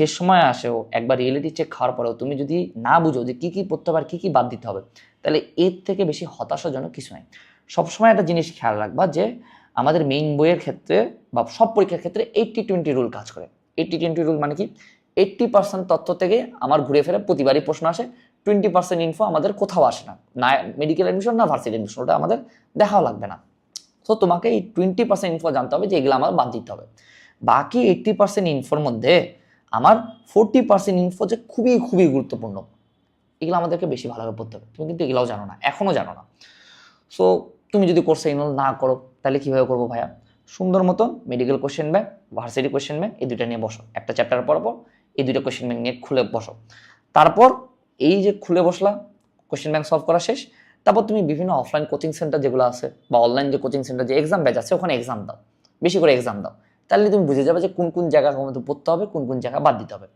শেষ সময় আসেও একবার রিয়েলিটি চেক খাওয়ার পরেও তুমি যদি না বুঝো যে কী কী পড়তে হবে আর কী কী বাদ দিতে হবে, তাহলে এর থেকে বেশি হতাশাজনক কিছু নাই। সবসময় একটা জিনিস খেয়াল রাখবা যে আমাদের মেইন বইয়ের ক্ষেত্রে বা সব পরীক্ষার ক্ষেত্রে 80-20 রুল কাজ করে। 80-20 রুল মানে কি? 80% তথ্য থেকে আমার ঘুরে ফেরে প্রতিবারই প্রশ্ন আসে, 20% ইনফো আমাদের কোথাও আসে না, না মেডিকেল অ্যাডমিশন না ভার্সিটি অ্যাডমিশন, ওটা আমাদের দেখাও লাগবে না। তো তোমাকে এই 20% ইনফো জানতে হবে যে এগুলো আমার বাদ দিতে হবে। বাকি 80% ইনফোর মধ্যে আমার 40% ইনফো যে খুবই খুবই গুরুত্বপূর্ণ, এগুলো আমাদেরকে বেশি ভালোভাবে পড়তে হবে। তুমি কিন্তু এগুলোও জানো না, এখনও জানো না। সো তুমি যদি কোর্সে ইনরোল না করো তাহলে কীভাবে করবো ভাইয়া? সুন্দর মতন medical question bank, varsity question bank, এই দুইটা নিয়ে বসো। একটা চ্যাপ্টার পর এই দুইটা কোশ্চেন ব্যাংক নিয়ে খুলে বসো। তারপর এই যে খুলে বসলা, কোশ্চেন ব্যাংক সলভ করা শেষ, তারপর তুমি বিভিন্ন অফলাইন কোচিং সেন্টার যেগুলো আছে বা অনলাইন যে কোচিং সেন্টার যে এক্সাম ব্যাচ আছে ওখানে এক্সাম দাও, বেশি করে এক্সাম দাও। তাহলে তুমি বুঝে যাবে যে কোন কোন জায়গা পড়তে হবে, কোন কোন জায়গা বাদ দিতে হবে।